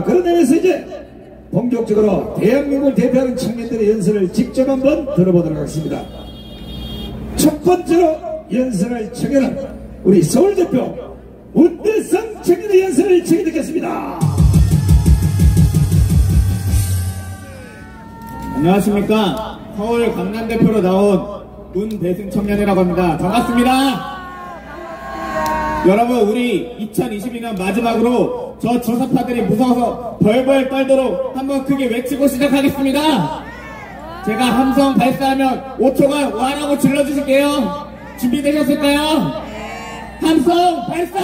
그런 의미에서 이제 본격적으로 대한민국을 대표하는 청년들의 연설을 직접 한번 들어보도록 하겠습니다. 첫 번째로 연설할 청년은 우리 서울대표 문대성 청년의 연설을 청해 듣겠습니다. 안녕하십니까. 서울 강남대표로 나온 문대승 청년이라고 합니다. 반갑습니다. 여러분, 우리 2022년 마지막으로 저 주사파들이 무서워서 벌벌 떨도록 한번 크게 외치고 시작하겠습니다. 제가 함성 발사하면 5초간 와라고 질러주실게요. 준비되셨을까요? 함성 발사!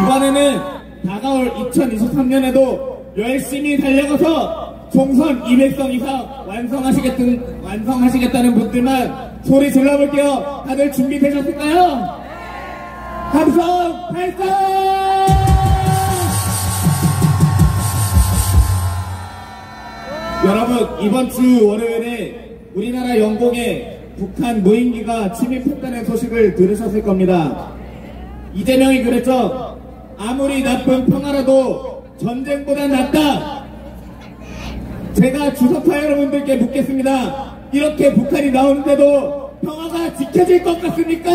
이번에는 다가올 2023년에도 열심히 달려가서 총선 200석 이상 완성하시겠다는 분들만 소리 질러볼게요. 다들 준비되셨을까요? 함성 발사! 여러분, 이번 주 월요일에 우리나라 영공에 북한 무인기가 침입했다는 소식을 들으셨을 겁니다. 이재명이 그랬죠. 아무리 나쁜 평화라도 전쟁보다 낫다. 제가 주사파 여러분들께 묻겠습니다. 이렇게 북한이 나오는데도 평화가 지켜질 것 같습니까?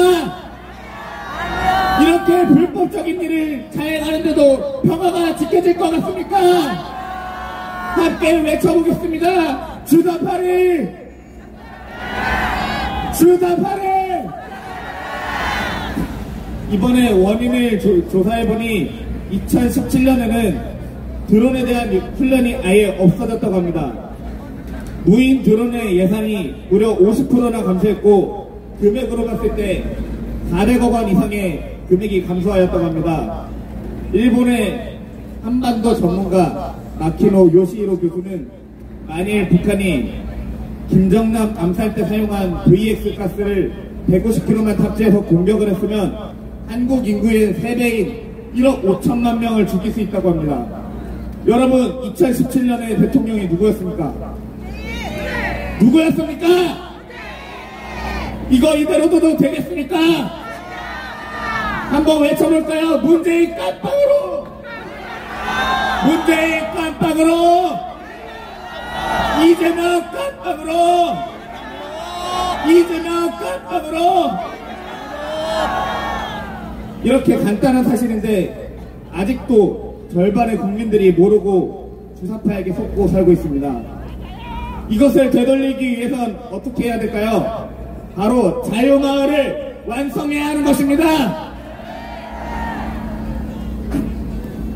이렇게 불법적인 일을 잘 가는데도 평화가 지켜질 것 같습니까? 함께 외쳐보겠습니다. 주사파를! 주사파를! 이번에 원인을 조사해보니 2017년에는 드론에 대한 훈련이 아예 없어졌다고 합니다. 무인 드론의 예산이 무려 50%나 감소했고 금액으로 봤을 때 400억 원 이상의 금액이 감소하였다고 합니다. 일본의 한반도 전문가 마키노 요시히로 교수는 만일 북한이 김정남 암살 때 사용한 VX 가스를 150kg만 탑재해서 공격을 했으면 한국 인구의 3배인 1억 5천만 명을 죽일 수 있다고 합니다. 여러분, 2017년에 대통령이 누구였습니까? 누구였습니까? 이거 이대로 둬도 되겠습니까? 한번 외쳐볼까요? 문재인 깜빵으로! 문재인 깜빵으로! 이재명 깜빵으로! 이재명 깜빵으로! 이렇게 간단한 사실인데 아직도 절반의 국민들이 모르고 주사파에게 속고 살고 있습니다. 이것을 되돌리기 위해선 어떻게 해야 될까요? 바로 자유마을을 완성해야 하는 것입니다.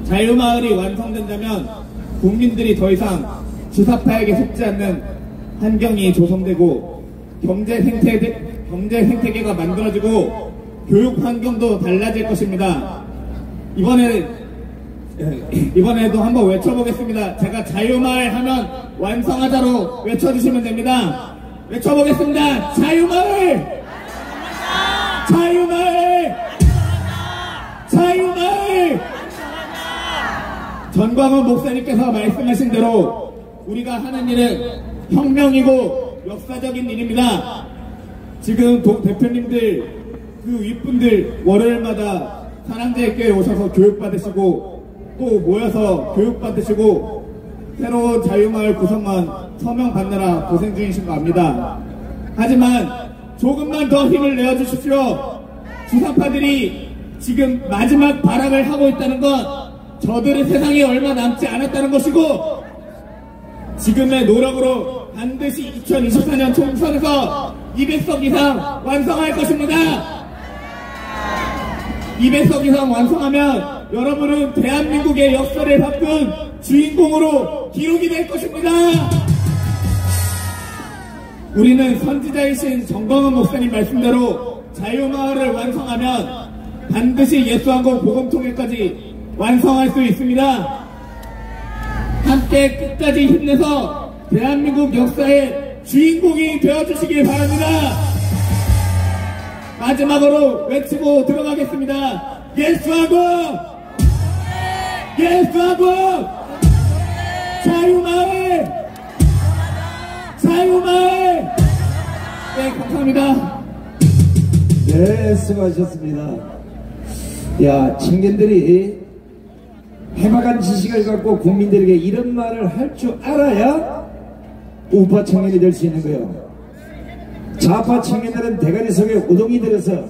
자유마을이 완성된다면 국민들이 더 이상 주사파에게 속지 않는 환경이 조성되고 경제 생태계가 만들어지고 교육 환경도 달라질 것입니다. 이번에도 한번 외쳐보겠습니다. 제가 자유마을 하면 완성하자로 외쳐주시면 됩니다. 외쳐보겠습니다. 자유마을! 자유마을! 자유마을! 전광훈 목사님께서 말씀하신 대로 우리가 하는 일은 혁명이고 역사적인 일입니다. 지금 대표님들 그 윗분들 월요일마다 사랑제일교회에 오셔서 교육받으시고 또 모여서 교육받으시고 새로운 자유마을 구성원 서명 받느라 고생 중이신 거 압니다. 하지만 조금만 더 힘을 내어주십시오. 주사파들이 지금 마지막 발악을 하고 있다는 건 저들의 세상이 얼마 남지 않았다는 것이고 지금의 노력으로 반드시 2024년 총선에서 200석 이상 완성할 것입니다. 200석 이상 완성하면 여러분은 대한민국의 역사를 바꾼 주인공으로 기록이 될 것입니다. 우리는 선지자이신 정광훈 목사님 말씀대로 자유마을을 완성하면 반드시 예수왕국 복음통일까지 완성할 수 있습니다. 함께 끝까지 힘내서 대한민국 역사의 주인공이 되어주시길 바랍니다. 마지막으로 외치고 들어가겠습니다. 예수왕국! 예수왕국! 자유마을! 자유마을! 네, 감사합니다. 네, 수고하셨습니다. 야, 청년들이 해박한 지식을 갖고 국민들에게 이런 말을 할 줄 알아야 우파 청년이 될 수 있는 거예요. 좌파 청년들은 대가리 속에 우동이 들어서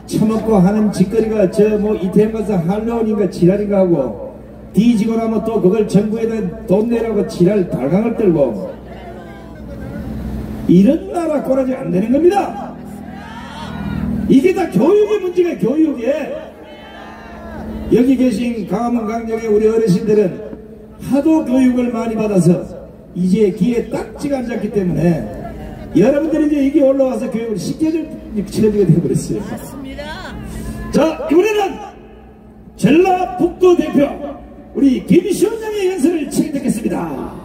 처먹고 하는 짓거리가 이태원 가서 할로윈인가 지랄인가 하고 뒤지고 나면 또 그걸 정부에다 돈 내라고 지랄 발광을 떨고 이런 나라 꼬라지 안 되는 겁니다. 이게 다 교육의 문제가 교육에. 여기 계신 강화문 강정의 우리 어르신들은 하도 교육을 많이 받아서 이제 귀에 딱지가 앉았기 때문에 여러분들이 이제 여기 올라와서 교육을 시켜주게 되어버렸어요. 맞습니다. 자, 이번에는 전라북도 대표 우리 김시원장의 연설을 청해 듣겠습니다.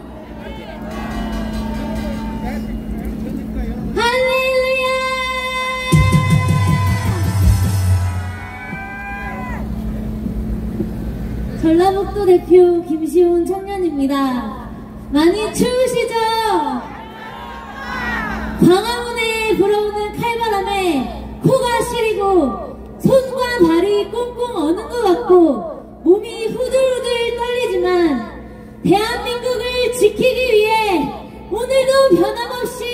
할렐루야! 전라북도 대표 김시훈 청년입니다. 많이 추우시죠? 광화문에 불어오는 칼바람에 코가 시리고 손과 발이 꽁꽁 어는 것 같고 몸이 후들후들 떨리지만 대한민국을 지키기 위해 오늘도 변함없이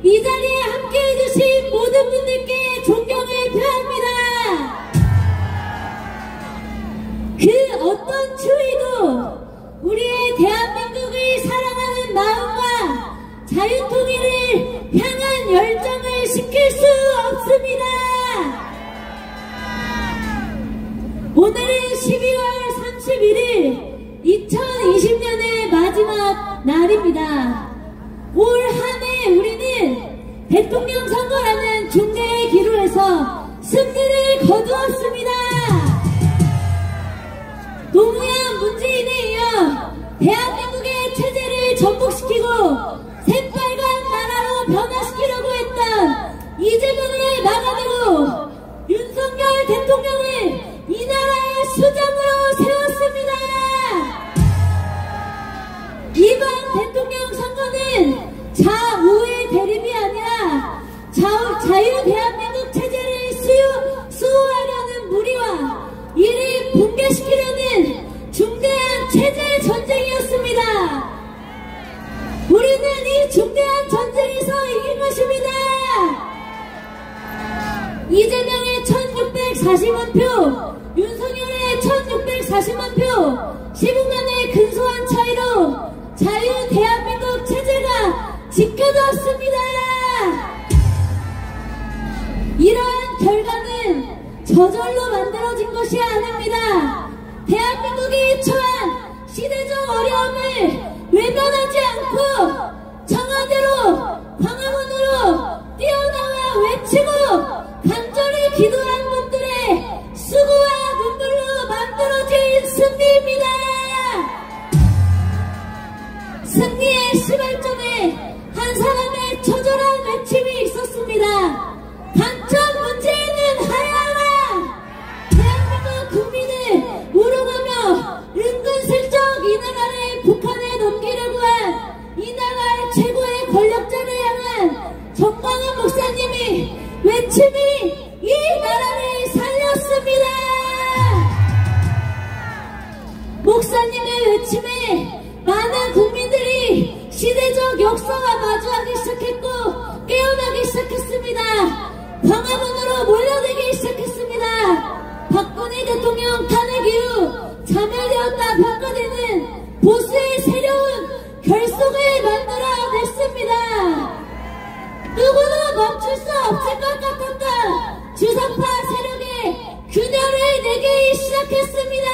이 자리에 함께 해주신 모든 분들께 존경을 표합니다. 그 어떤 추위도 우리의 대한민국을 사랑하는 마음과 자유통일을 향한 열정을 식힐 수 없습니다. 오늘은 12월 31일 2020년의 마지막 날입니다. 올 한 해 우리는 대통령 선거라는 중대의 기로에서 승리를 거두었습니다. 노무현 문재인에 이어 대한민국의 체제를 전복시키고 새빨간 나라로 변화시키려고 했던 이재명을 막아내고 윤석열 대통령을 이 나라의 수장으로 세웠습니다. 이번 대통령 선거는 좌우의 대립이 아니라 자유 대한민국 체제를 수호하려는 무리와 이를 붕괴시키려는 중대한 체제 전쟁이었습니다. 우리는 이 중대한 전쟁에서 이긴 것입니다. 이재명의 1640만 표, 윤석열의 1640만 표, 15만의 근소한 차이로 자유 대한민국 체제가 지켜졌습니다. 이러한 결과는 저절로 만들어진 것이 아닙니다. 대한민국이 처한 시대적 어려움을 외면하지 않고 청와대로 광화문으로 뛰어나와 외치고 간절히 기도한 분들의 수고와 눈물로 만들어진 승리입니다. 승리의 시발점에 한 사람의 처절한 외침이 있었습니다. 당첨 문재인은 하야하라! 대한민국 국민을 우롱하며 은근슬쩍 이 나라를 북한에 넘기려고 한 이 나라의 최고의 권력자를 향한 정광훈 목사님이 외침이 이 나라를 살렸습니다. 목사님의 외침에 많은 국민들이 시대적 역사와 마주하기 시작했고 깨어나기 시작했습니다. 광화문으로 몰려들기 시작했습니다. 박근혜 대통령 탄핵 이후 자멸되었다 평가되는 보수의 새로운 결속을 만들어냈습니다. 누구도 멈출 수 없을 것 같았던 주사파 세력의 균열을 내기 시작했습니다.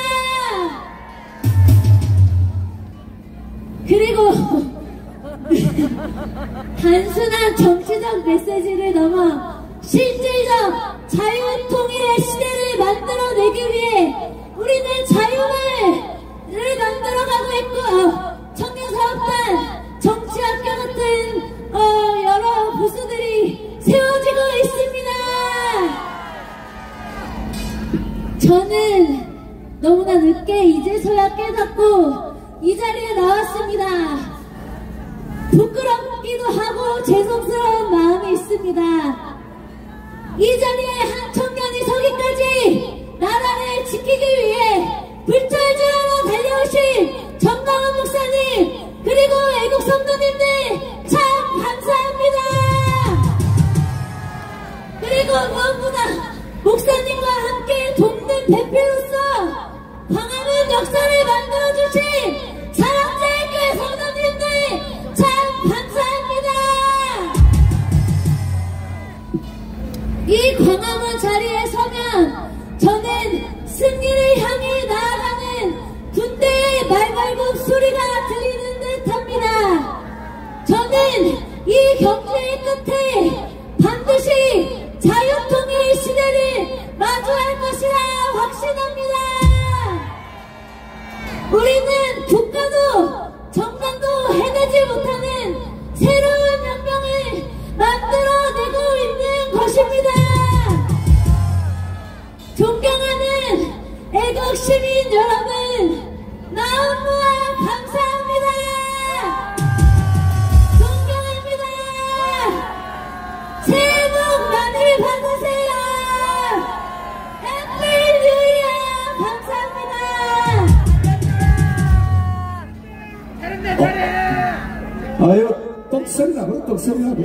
그리고 단순한 정치적 메시지를 넘어 실질적 자유통일의 시대를 만들어내기 위해 우리는 자유를 만들어가고 있고 청년사업단, 정치학교 같은 여러 부수들이 세워지고 있습니다. 저는 너무나 늦게 이제서야 깨닫고 이 자리에 나왔습니다. 부끄럽기도 하고 죄송스러운 마음이 있습니다. 이 자리에 한 청년이 서기까지 나라를 지키기 위해 불철주야로 달려오신 정강원 목사님 그리고 애국 성도님들 참 감사합니다. 그리고 무엇보다 목사님과 함께 돕는 대표로서 광화문 역사를 만들어주신 사랑제일교회 성도님들 참 감사합니다. 이 광화문 자리에 서면 저는 승리를 향해 나아가는 군대의 말발굽 소리가 들리는 듯합니다. 저는 이 경주의 끝에 반드시 자유통일 시대를 마주할 것이라 확신합니다. 우리는 국가도 정당도 해내지 못하는 새로운 혁명을 만들어내고 있는 것입니다. 존경하는 애국 시민 여러분, 나훈무와 감사합니다. 존경합니다. 새해 복 많이 받으세요. 해피 뉴 이어 감사합니다. 아유, 떡소리 나고, 떡소리 나고.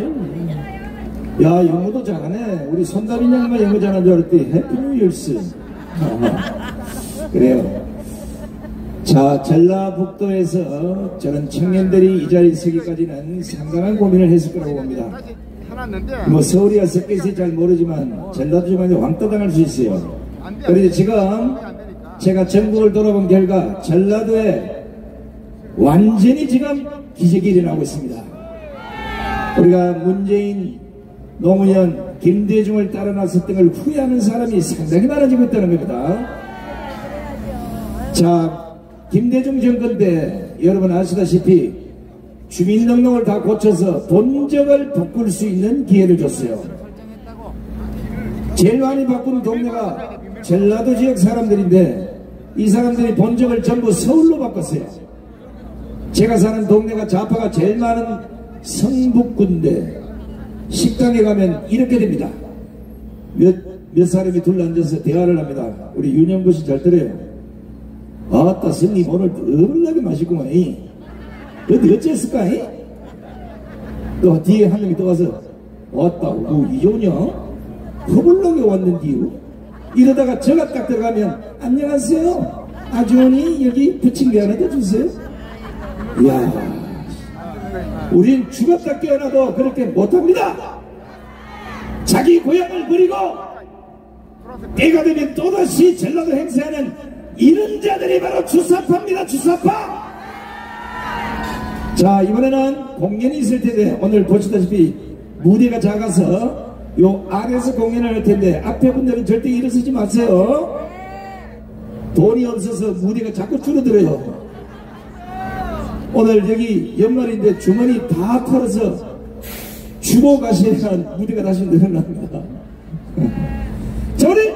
야, 영어도 잘하네. 우리 손담인 양반 영어 잘하는 줄 알았더니 해피뉴이얼스. 그래요. 자, 전라북도에서 저런 청년들이 이 자리에 서기까지는 상당한 고민을 했을 거라고 봅니다. 뭐 서울이야 섞여 있어서 잘 모르지만 전라도 지방에 왕따 당할 수 있어요. 그런데 지금 제가 전국을 돌아본 결과 전라도에 완전히 지금 기적이 일어나고 있습니다. 우리가 문재인, 노무현, 김대중을 따라 나섰던 걸 후회하는 사람이 상당히 많아지고 있다는 겁니다. 자, 김대중 정권 때 여러분 아시다시피 주민등록을 다 고쳐서 본적을 바꿀 수 있는 기회를 줬어요. 제일 많이 바꾼 동네가 전라도 지역 사람들인데 이 사람들이 본적을 전부 서울로 바꿨어요. 제가 사는 동네가 좌파가 제일 많은 성북구인데 식당에 가면 이렇게 됩니다. 몇 사람이 둘러앉아서 대화를 합니다. 우리 윤영구 씨 잘 들어요. 아따 스님 오늘 어물나게 맛있구만. 어디 어째했을까? 또 뒤에 한 놈이 또 와서 아따 뭐 이조냐? 허물나게 왔는디요. 이러다가 저가 딱 들어가면 안녕하세요. 아주머니 여기 부침개 하나 더 주세요. 이야, 우린 죽었다 깨어나도 그렇게 못합니다. 자기 고향을 버리고 때가 되면 또다시 전라도 행세하는 이런 자들이 바로 주사파입니다. 주사파. 자, 이번에는 공연이 있을 텐데 오늘 보시다시피 무대가 작아서 요 아래에서 공연을 할 텐데 앞에 분들은 절대 일어서지 마세요. 돈이 없어서 무대가 자꾸 줄어들어요. 오늘 여기 연말인데 주머니 다 털어서 주고 가시는 무대가 다시 늘어납니다. 자, 우리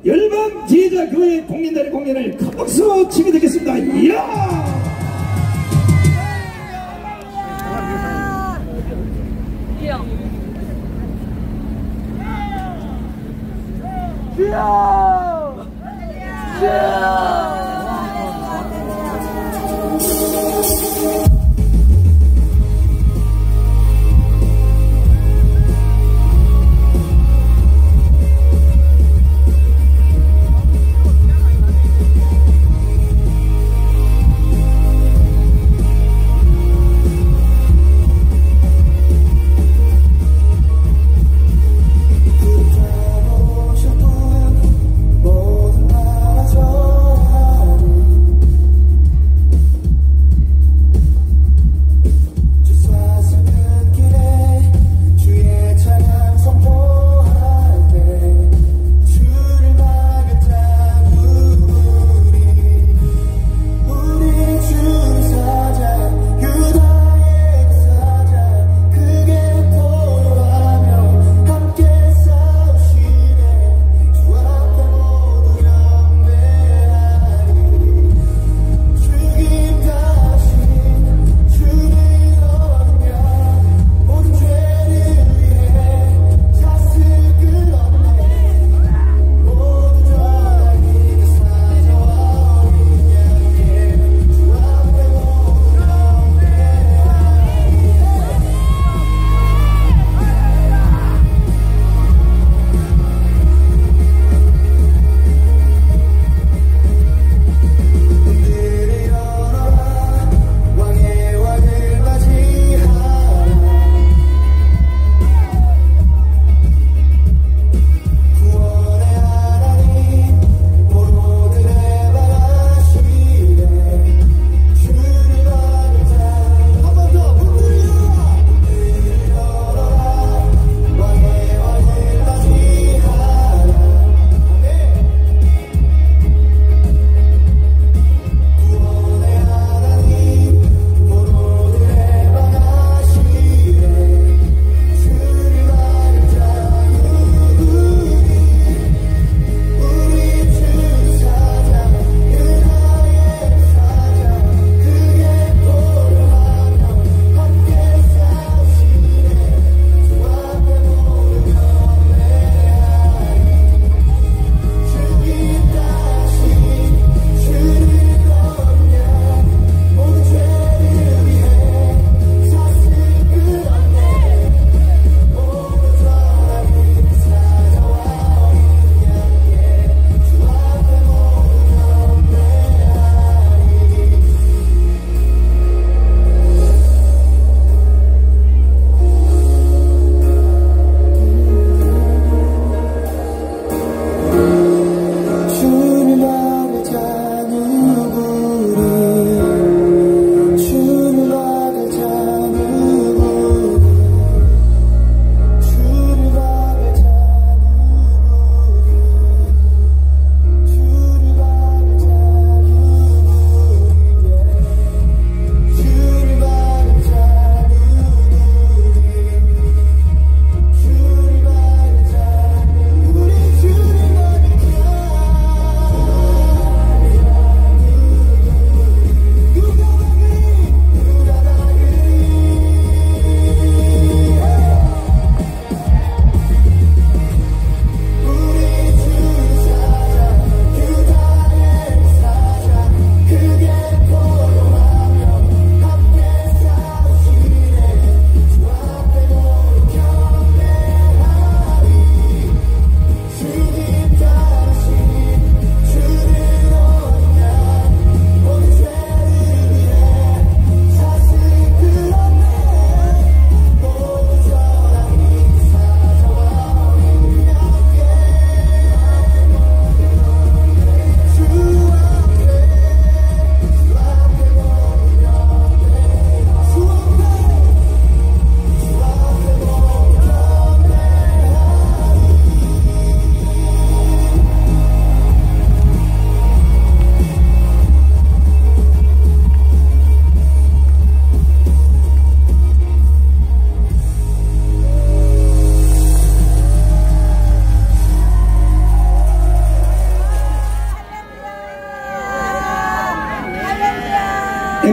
열방 제자교회 공연단의 공연을 큰 박수로 치게 되겠습니다. 이야! 모든 나라 좋아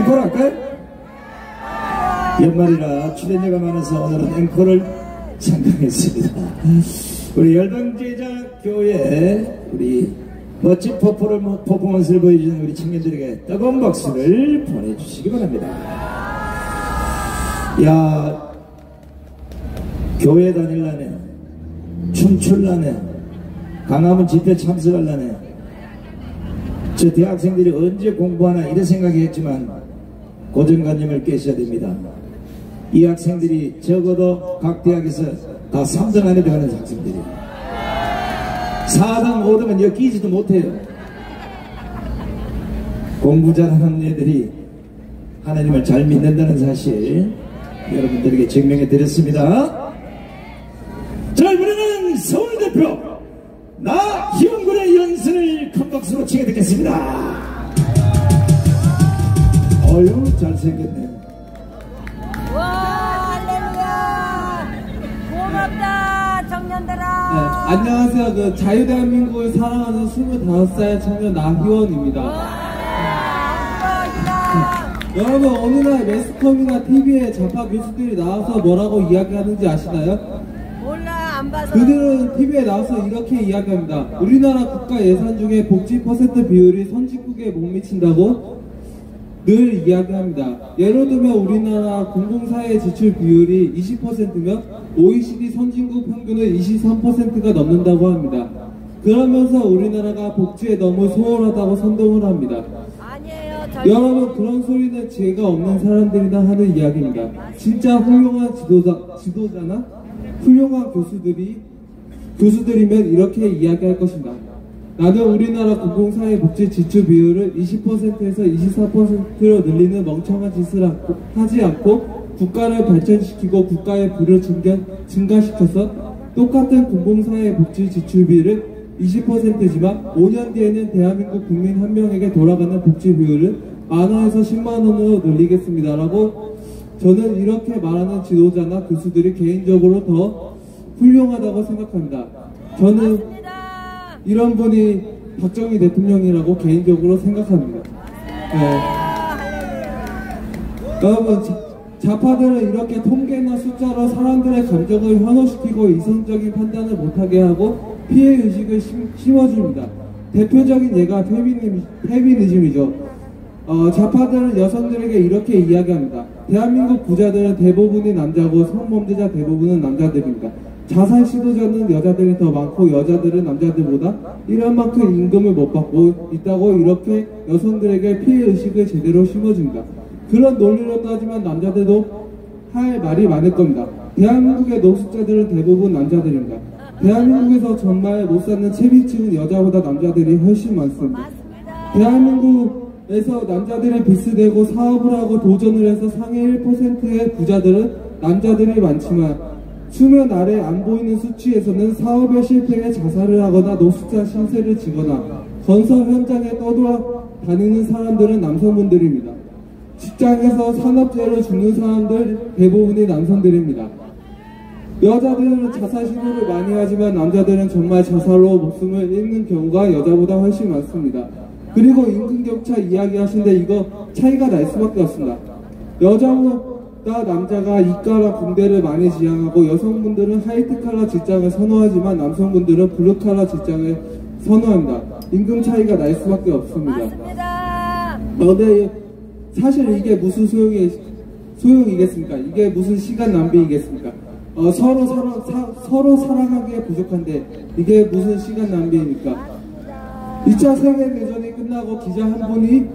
앵콜 할까요? 연말이라 출연료가 많아서 오늘은 앵콜을 상정했습니다. 우리 열방제자 교회 우리 멋진 퍼포먼스를 보여주는 우리 청년들에게 뜨거운 박수를 보내주시기 바랍니다. 야, 교회 다닐라네, 춤출라네, 강화문 집회 참석할라네. 저 대학생들이 언제 공부하나 이런 생각이 했지만 고정관념을 깨셔야 됩니다. 이 학생들이 적어도 각 대학에서 다 3등 안에 들어가는 학생들이에요. 4등, 5등은 여기 끼지도 못해요. 공부 잘하는 애들이 하나님을 잘 믿는다는 사실 여러분들에게 증명해 드렸습니다. 자, 이번에는 서울대표 나희원군의 연설을 큰 박수로 치게 듣겠습니다. 어휴, 잘생겼네. 와, 할렐루야. 고맙다, 청년들아. 네, 안녕하세요. 그 자유대한민국을 사랑하는 25살 청년 나희원입니다. 여러분, 어느 날 매스컴이나 TV에 좌파 교수들이 나와서 뭐라고 이야기하는지 아시나요? 몰라, 안 봐서. 그들은 TV에 나와서 이렇게 이야기합니다. 우리나라 국가 예산 중에 복지 퍼센트 비율이 선진국에 못 미친다고 늘 이야기합니다. 예를 들면 우리나라 공공사회 지출 비율이 20%면 OECD 선진국 평균은 23%가 넘는다고 합니다. 그러면서 우리나라가 복지에 너무 소홀하다고 선동을 합니다. 아니에요. 여러분, 그런 소리는 죄가 없는 사람들이나 하는 이야기입니다. 진짜 훌륭한 지도자나 훌륭한 교수들이면 이렇게 이야기할 것입니다. 나는 우리나라 공공사회 복지 지출 비율을 20%에서 24%로 늘리는 멍청한 짓을 하지 않고 국가를 발전시키고 국가의 부를 증가시켜서 똑같은 공공사회 복지 지출비를 20%지만 5년 뒤에는 대한민국 국민 한 명에게 돌아가는 복지 비율을 만원에서 10만원으로 늘리겠습니다. 라고 저는 이렇게 말하는 지도자나 교수들이 개인적으로 더 훌륭하다고 생각합니다. 저는 맞습니다. 이런 분이 박정희 대통령이라고 개인적으로 생각합니다. 네. 여러분, 좌파들은 이렇게 통계나 숫자로 사람들의 감정을 현혹시키고 이성적인 판단을 못하게 하고 피해의식을 심어줍니다. 대표적인 예가 페미니즘이죠. 좌파들은 여성들에게 이렇게 이야기합니다. 대한민국 부자들은 대부분이 남자고 성범죄자 대부분은 남자들입니다. 자살 시도자는 여자들이 더 많고 여자들은 남자들보다 1원만큼 임금을 못 받고 있다고 이렇게 여성들에게 피해의식을 제대로 심어줍니다. 그런 논리로 따지면 남자들도 할 말이 많을 겁니다. 대한민국의 노숙자들은 대부분 남자들입니다. 대한민국에서 정말 못 사는 최비층은 여자보다 남자들이 훨씬 많습니다. 대한민국에서 남자들이 빚을 사업을 하고 도전을 해서 상위 1%의 부자들은 남자들이 많지만 수면 아래 안 보이는 수치에서는 사업에 실패해 자살을 하거나 노숙자 신세를 지거나 건설 현장에 떠돌아다니는 사람들은 남성분들입니다. 직장에서 산업재해로 죽는 사람들 대부분이 남성들입니다. 여자들은 자살 시도를 많이 하지만 남자들은 정말 자살로 목숨을 잃는 경우가 여자보다 훨씬 많습니다. 그리고 임금격차 이야기하시는데 이거 차이가 날 수밖에 없습니다. 여자보다 남자가 이과나 공대를 많이 지향하고 여성분들은 하이트칼라 직장을 선호하지만 남성분들은 블루칼라 직장을 선호합니다. 임금 차이가 날 수밖에 없습니다. 맞습니다. 근데 사실 이게 무슨 소용이겠습니까? 이게 무슨 시간 낭비이겠습니까? 서로 사랑하기에 부족한데 이게 무슨 시간 낭비입니까? 2차 세계대전이 끝나고 기자 한 분이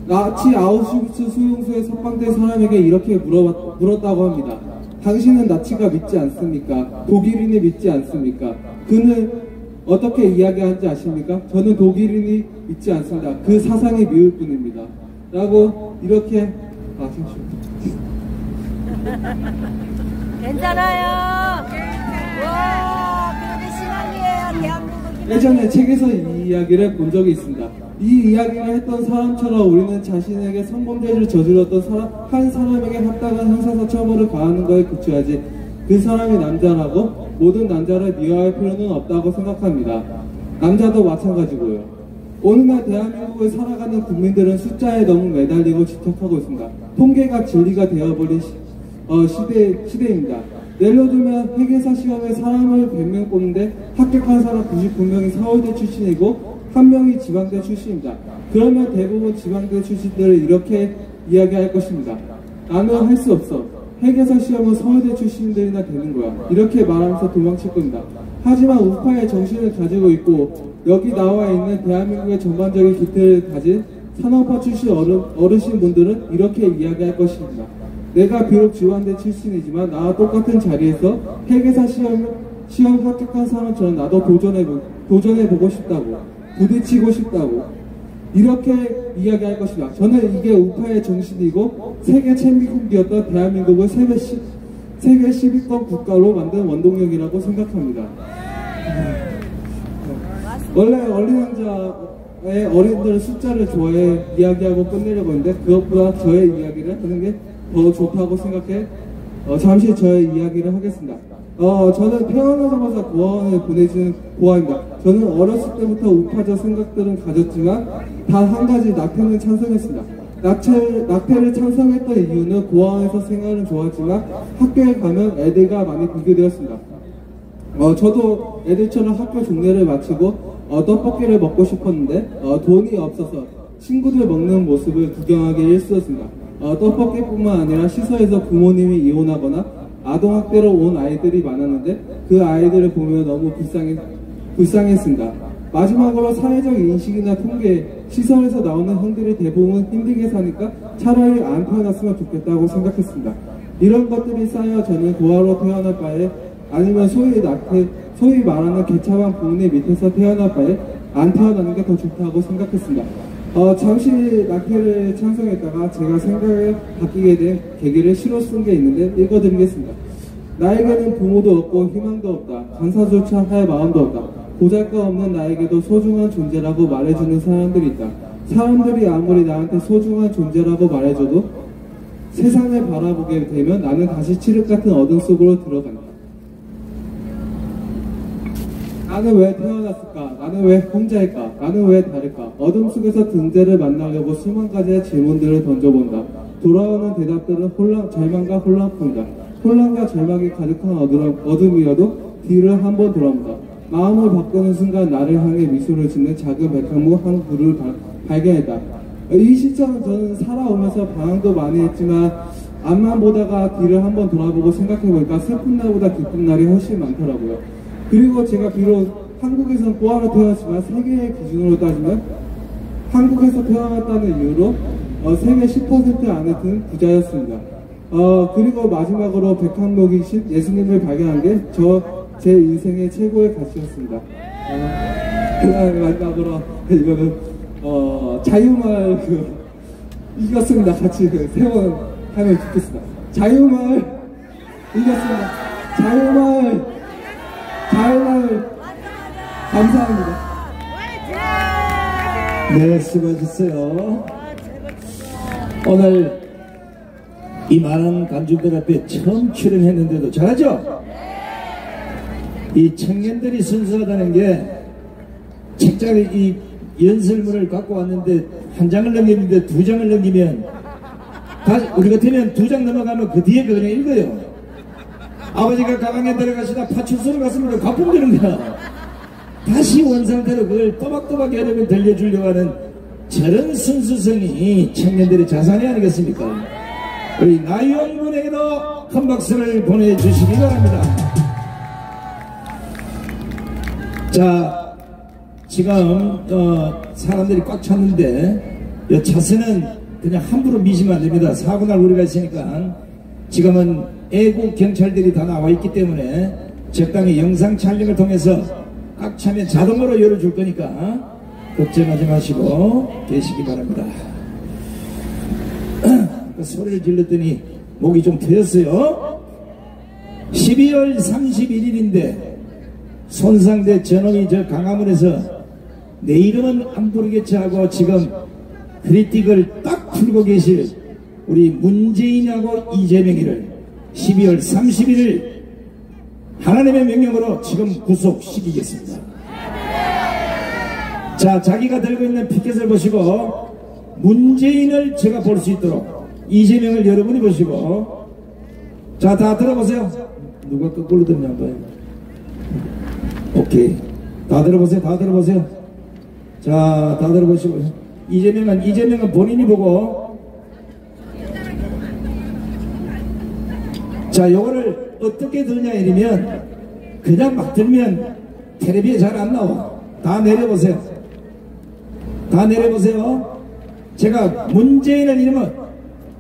나치 아우슈비츠 수용소에 석방된 사람에게 이렇게 물었다고 합니다. 당신은 나치가 믿지 않습니까? 독일인이 믿지 않습니까? 그는 어떻게 이야기하는지 아십니까? 저는 독일인이 믿지 않습니다. 그 사상이 미울 뿐입니다. 라고 이렇게 괜찮아요. 와, 그런데 신앙이에요. 대한민국이. 예전에 책에서 이 이야기를 본 적이 있습니다. 이 이야기를 했던 사람처럼 우리는 자신에게 성범죄를 저질렀던 한 사람에게 합당한 형사사 처벌을 가하는 거에 그쳐야지 그 사람이 남자라고 모든 남자를 미워할 필요는 없다고 생각합니다. 남자도 마찬가지고요. 오늘날 대한민국을 살아가는 국민들은 숫자에 너무 매달리고 집착하고 있습니다. 통계가 진리가 되어버린 시대입니다. 예를 들면 회계사 시험에 사람을 100명 뽑는데 합격한 사람 99명이 서울대 출신이고 1명이 지방대 출신입니다. 그러면 대부분 지방대 출신들을 이렇게 이야기할 것입니다. 나는 할 수 없어. 회계사 시험은 서울대 출신들이나 되는 거야. 이렇게 말하면서 도망칠 겁니다. 하지만 우파의 정신을 가지고 있고 여기 나와 있는 대한민국의 전반적인 기틀을 가진 산업화 출신 어르신분들은 이렇게 이야기할 것입니다. 내가 비록 지방대 출신이지만 나와 똑같은 자리에서 회계사 시험 합격한 사람처럼 나도 도전해보고 싶다고, 부딪히고 싶다고 이렇게 이야기할 것이다. 저는 이게 우파의 정신이고 세계 챔피언이었던 대한민국을 세계 10위권 국가로 만든 원동력이라고 생각합니다. 원래 어린왕자의 어린이들 숫자를 좋아해 이야기하고 끝내려고 했는데 그것보다 저의 이야기를 하는 게 더 좋다고 생각해 잠시 저의 이야기를 하겠습니다. 저는 태어나자마자 고아원에 보내지는 고아입니다. 저는 어렸을 때부터 우파적 생각들은 가졌지만 단 한 가지 낙태는 찬성했습니다. 낙태를 찬성했던 이유는 고아원에서 생활은 좋았지만 학교에 가면 애들과 많이 비교되었습니다. 저도 애들처럼 학교 종례를 마치고 떡볶이를 먹고 싶었는데 돈이 없어서 친구들 먹는 모습을 구경하기 일쑤였습니다. 떡볶이뿐만 아니라 시설에서 부모님이 이혼하거나 아동학대로 온 아이들이 많았는데 그 아이들을 보며 너무 불쌍했습니다. 마지막으로 사회적 인식이나 통계, 시설에서 나오는 형들이 대부분 힘들게 사니까 차라리 안 태어났으면 좋겠다고 생각했습니다. 이런 것들이 쌓여 저는 고아로 태어날 바에 아니면 소위 말하는 개차반 부모님 밑에서 태어날 바에 안 태어나는 게 더 좋다고 생각했습니다. 잠시 낙태를 찬성했다가 제가 생각을 바뀌게 된 계기를 시로 쓴 게 있는데 읽어드리겠습니다. 나에게는 부모도 없고 희망도 없다. 간사조차 할 마음도 없다. 보잘것없는 나에게도 소중한 존재라고 말해주는 사람들이 있다. 사람들이 아무리 나한테 소중한 존재라고 말해줘도 세상을 바라보게 되면 나는 다시 칠흑 같은 어둠 속으로 들어간다. 나는 왜 태어났을까? 나는 왜 혼자일까? 나는 왜 다를까? 어둠 속에서 등대를 만나려고 수만 가지의 질문들을 던져본다. 돌아오는 대답들은 절망과 혼란뿐이다. 혼란과 절망이 가득한 어둠이어도 뒤를 한번 돌아본다. 마음을 바꾸는 순간 나를 향해 미소를 짓는 작은 백합무 한 그루를 발견했다. 이 시점은 저는 살아오면서 방황도 많이 했지만 앞만 보다가 뒤를 한번 돌아보고 생각해보니까 슬픈 날보다 기쁜 날이 훨씬 많더라고요. 그리고 제가 비록 한국에서 고아로 태어났지만 세계의 기준으로 따지면 한국에서 태어났다는 이유로 세계 10% 안에 든 부자였습니다. 그리고 마지막으로 백합목이신 예수님을 발견한 게 제 인생의 최고의 가치였습니다. 그 다음에 마지막으로 이거는 자유마을 이겼습니다. 같이 세번 하면 좋겠습니다. 자유마을 이겼습니다. 자유마을 감사합니다. 네, 수고하셨어요. 오늘 이 많은 관중들 앞에 처음 출연했는데도 잘하죠? 이 청년들이 순수하다는 게 책장에 이 연설문을 갖고 왔는데 한 장을 넘겼는데 두 장을 넘기면 우리 같으면 두 장 넘어가면 그 뒤에 그냥 읽어요. 아버지가 가방에 들어가시다 파출소로 갔으면 가품 되는 거야. 다시 원상태로 그걸 또박또박 여러분 들려주려고 하는 저런 순수성이 청년들의 자산이 아니겠습니까? 우리 나유영 군에게도 큰 박수를 보내주시기 바랍니다. 자, 지금 사람들이 꽉 찼는데 이 차선은 그냥 함부로 미시면 안 됩니다. 사고날 우리가 있으니까 지금은 애국 경찰들이 다 나와 있기 때문에 적당히 영상 촬영을 통해서 꽉 차면 자동으로 열어줄 거니까 걱정하지 마시고 계시기 바랍니다. 소리를 질렀더니 목이 좀 트였어요. 12월 31일인데 손상대 저놈이 저 강화문에서 내 이름은 안 부르겠지 하고 지금 크리틱을 딱 풀고 계실 우리 문재인하고 이재명이를 12월 31일 하나님의 명령으로 지금 구속시키겠습니다. 자, 자기가 들고 있는 피켓을 보시고 문재인을 제가 볼 수 있도록 이재명을 여러분이 보시고, 자, 다 들어보세요. 누가 거꾸로 듣냐 봐요. 오케이, 다 들어보세요. 다 들어보세요. 자, 다 들어보시고, 이재명은 본인이 보고, 자, 요거를 어떻게 들냐 이러면 그냥 막 들면 텔레비에 잘 안 나와. 다 내려보세요. 다 내려보세요. 제가 문재인을 이러면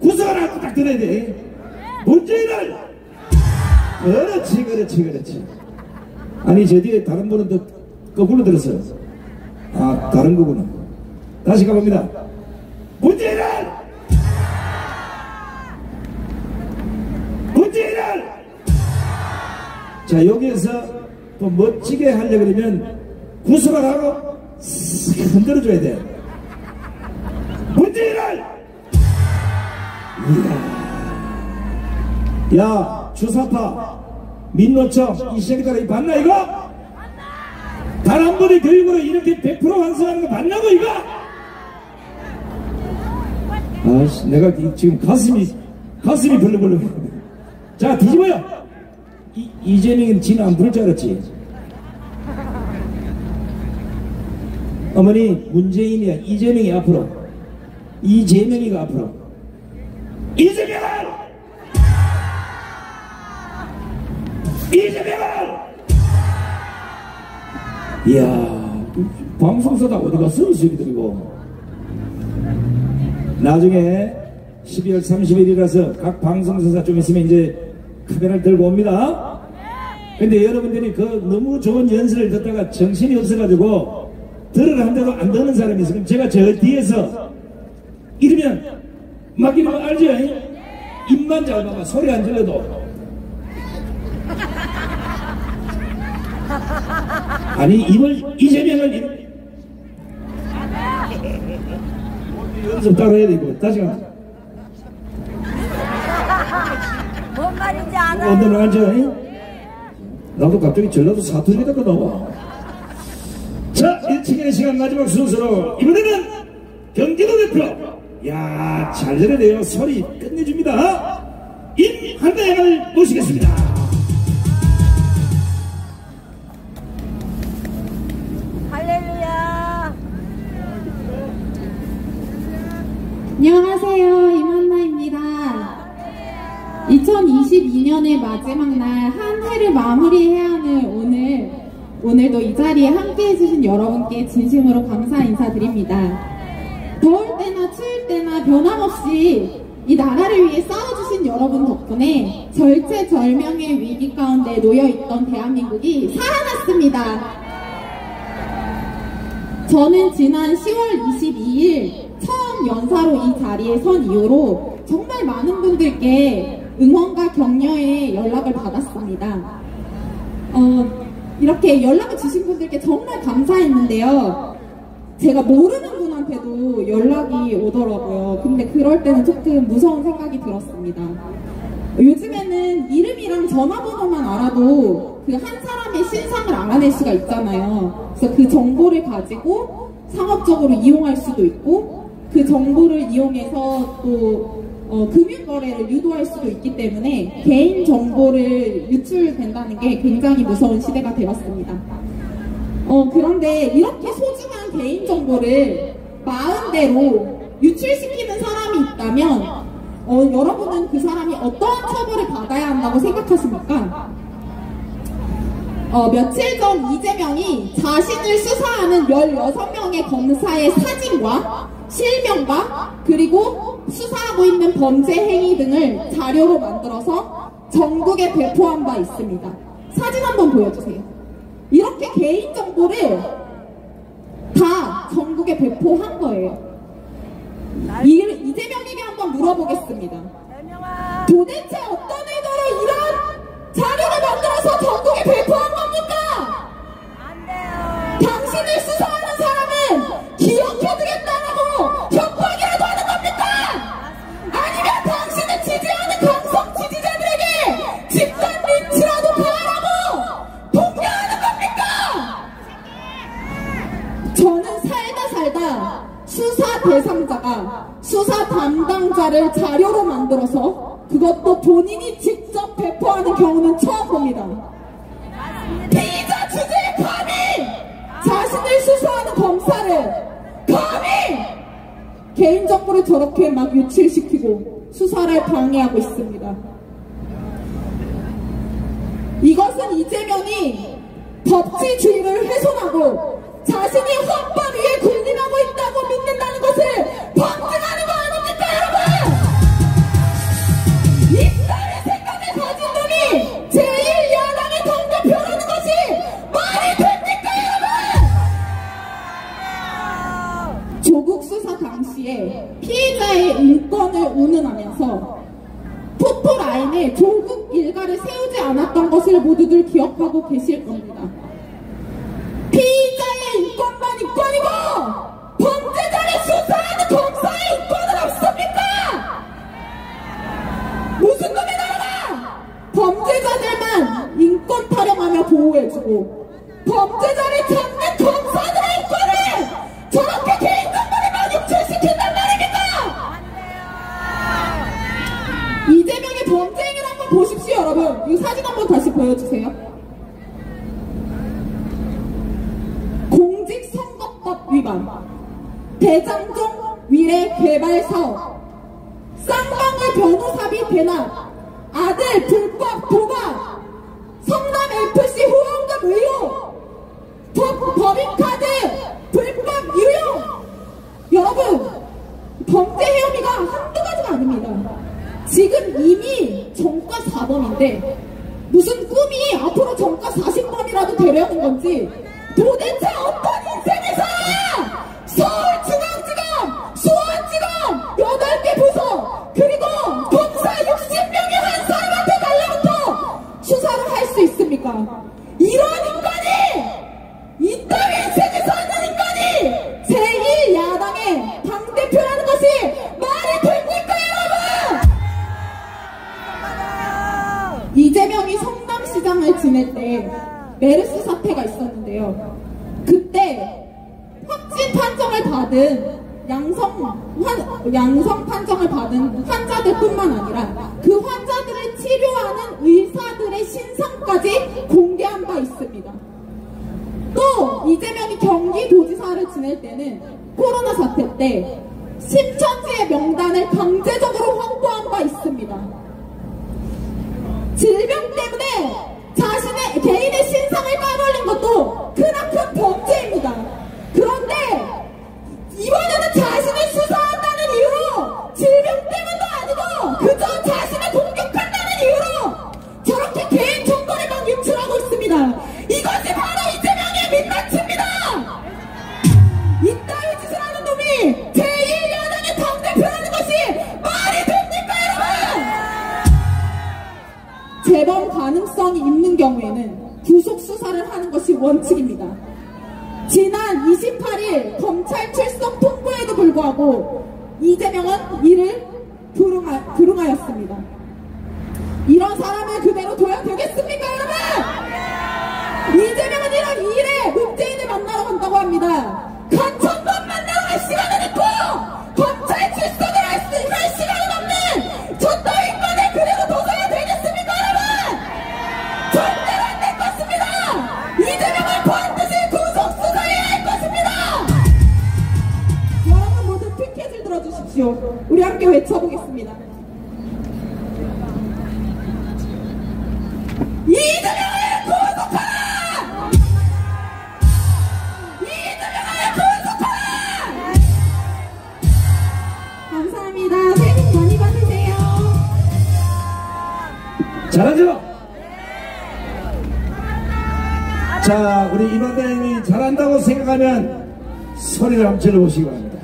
구석하라고 딱 들어야 돼. 문재인을! 그렇지, 그렇지, 그렇지. 아니, 저 뒤에 다른 분은 또 거꾸로 들었어요. 아, 다른 거구나. 다시 가봅니다. 문재인을! 문재인을! 자, 여기에서 또 멋지게 하려고 그러면 구석을 하고 싹 흔들어줘야 돼. 문재인을! 이야. 야, 주사파, 민노총, 이 새끼들이 봤나, 이거? 단 한 번의 교육으로 이렇게 100% 완성하는 거 봤냐고, 이거? 아씨, 내가 지금 가슴이 벌렁벌렁. 자, 뒤집어요. 이재명은 지는 안 부를 줄 알았지. 어머니, 문재인이야. 이재명이 앞으로. 이재명이가 앞으로. 이재명을! 이재명을! 이야, 방송사다 어디 갔어, 이 새끼들이고. 나중에 12월 30일이라서 각 방송사사 좀 있으면 이제 카메라를 들고 옵니다. 근데 여러분들이 그 너무 좋은 연설을 듣다가 정신이 없어가지고 들으라 한데도 안 듣는 사람이 있어. 그럼 제가 저 뒤에서 이러면 막 이러면 알죠? 입만 잘 봐봐. 소리 안 들려도. 아니, 입을, 이재명을 연습 따로 해야 되고. 다시 가. 뭔 말인지 알아요. 오늘은 앉아. 나도 갑자기 전라도 사투리가 나와. 자, 1층의 시간 마지막 순서로 이번에는 경기도 대표. 야, 잘 들으네요. 소리 끝내줍니다. 임한나영을 모시겠습니다. 할렐루야. 안녕하세요. 임한나입니다. 2022년의 마지막 날 한 해를 마무리해야 하는 오늘도 이 자리에 함께 해주신 여러분께 진심으로 감사 인사드립니다. 더울 때나 추울 때나 변함없이 이 나라를 위해 싸워주신 여러분 덕분에 절체절명의 위기 가운데 놓여있던 대한민국이 살아났습니다. 저는 지난 10월 22일 처음 연사로 이 자리에 선 이후로 정말 많은 분들께 응원과 격려의 연락을 받았습니다. 이렇게 연락을 주신 분들께 정말 감사했는데요. 제가 모르는 분한테도 연락이 오더라고요. 근데 그럴 때는 조금 무서운 생각이 들었습니다. 요즘에는 이름이랑 전화번호만 알아도 그 한 사람의 신상을 알아낼 수가 있잖아요. 그래서 그 정보를 가지고 상업적으로 이용할 수도 있고 그 정보를 이용해서 또 금융거래를 유도할 수도 있기 때문에 개인정보를 유출된다는 게 굉장히 무서운 시대가 되었습니다. 그런데 이렇게 소중한 개인정보를 마음대로 유출시키는 사람이 있다면 여러분은 그 사람이 어떠한 처벌을 받아야 한다고 생각하십니까? 며칠 전 이재명이 자신을 수사하는 16명의 검사의 사진과 실명과 그리고 수사하고 있는 범죄 행위 등을 자료로 만들어서 전국에 배포한 바 있습니다. 사진 한번 보여주세요. 이렇게 개인정보를 다 전국에 배포한 거예요. 이재명에게 한번 물어보겠습니다. 도대체 어떤 의도로 이런 자료를 만들어서 전국에 배포한 겁니까? 안 돼요. 당신을 수사하는 사람은 기억해두겠다라고 협박이라도 하는 겁니까? 아니면 당신을 지지하는 강성 지지자들에게 집단 린치라도 가하라고 독려하는 겁니까? 저는 살다 수사 대상자가 수사 담당자를 자료로 만들어서 그것도 본인이 직접 배포하는 경우는 처음 봅니다. 피의자 주제에 감히 자신을 수사하는 검사를 감히 개인정보를 저렇게 막 유출시키고 수사를 방해하고 있습니다. 이것은 이재명이 법치주의를 훼손하고 자신이 헌법 위에 군림하고 있다고 믿는다는 것을 방증하는 거 아닙니까, 여러분? 이따위 생각을 가진 놈이 제1야당의 당대표라는 것이 말이 됩니까, 여러분? 조국 수사 당시에 피해자의 인권을 운운하면서 포토라인에 조국 일가를 세우지 않았던 것을 모두들 기억하고 계실 겁니다. 피의자의 인권만 인권이고 범죄자를 수사하는 검사의 인권은 없습니까? 무슨 놈의 나라가 범죄자들만 인권 타령하며 보호해주고 범죄자를 잡는 검사들의 인권을 저렇게 개인정보를만 유출시킨단 말입니까? 이재명의 범죄 행위를 한번 보십시오, 여러분. 이 사진 한번 다시 보여주세요. 공직선거법 위반, 대장동 위례 개발 사업, 쌍방울 변호사비 대납, 아들 불법 도박, 성남 FC 후원금 의혹, 법인카드 불법 유용. 여러분, 범죄 혐의가 한두 가지가 아닙니다. 지금 이미 전과 4범인데 무슨 꿈이 앞으로 전과 40범이라도 되려는 건지 도대체 어떤 인생에서 서울중앙지검, 수원지검 8개 부서 그리고 검사 60명이 한 사람한테 달라붙어 수사를 할 수 있습니까? 이런 인간이 이따위 인생에 사는 인간이 제1야당의 당대표라는 것이 말이 됩니까, 여러분? 이재명이 성남시장을 지낼 때 메르스 사태가 있었는데요. 그때 확진 판정을 받은 양성 판정을 받은 환자들뿐만 아니라 그 환자들을 치료하는 의사들의 신상까지 공개한 바 있습니다. 또 이재명이 경기도지사를 지낼 때는 코로나 사태 때 심천지의 명단을 강제적으로 확보한 바 있습니다. 질병 때문에 자신의 개인의 신상을 까발린 것도 크나큰 범죄입니다. 그런데 이번에는 자신을 수사한다는 이유로 질병 때문도 아니고 그저 자신을 공격한다는 이유로 저렇게 개인 정보를 막 유출하고 있습니다. 이것이 바로 이재명의 민낯입니다. 이따위 짓을 하는 놈이 제1야당의 당대표라는 것이 말이 됩니까, 여러분? 재범 가능성이 있는 경우에는 구속 수사를 하는 것이 원칙입니다. 지난 28일 검찰 출석 통보에도 불구하고 이재명은 이를 불응하였습니다. 이런 사람을 그대로 둬야 되겠습니까, 여러분? 이재명은 이런 2일에 문재인을 만나러 간다고 합니다. 간첩만 만나러 갈 시간은 있고 검찰 출석을 할 시간은 없는 저 따위 인간을 그대로 둬서야 되겠습니까, 여러분? 절대로 안 될 것입니다. 이재명을 반드시 구속 수사해야 할 것입니다. 여러분 모두 피켓을 들어주십시오. 우리 함께 외쳐보겠습니다. 이재명을 구속하라! 이재명을 구속하라! 감사합니다. 새해 복 많이 받으세요. 잘하죠? 자, 우리 이만대님이 잘한다고 생각하면 소리를 한번 질러보시기 바랍니다.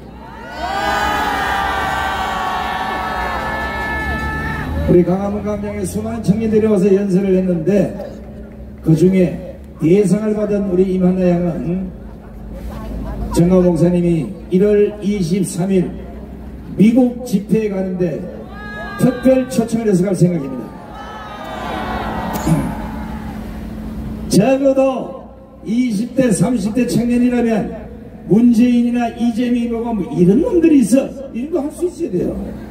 우리 강화문 광장에 수많은 청년들이 와서 연설을 했는데 그 중에 대상을 받은 우리 임한나 양은 정강 목사님이 1월 23일 미국 집회에 가는데 특별 초청을 해서 갈 생각입니다. 적어도 20대 30대 청년이라면 문재인이나 이재명이고 뭐 이런 놈들이 있어. 이런 거 할 수 있어야 돼요.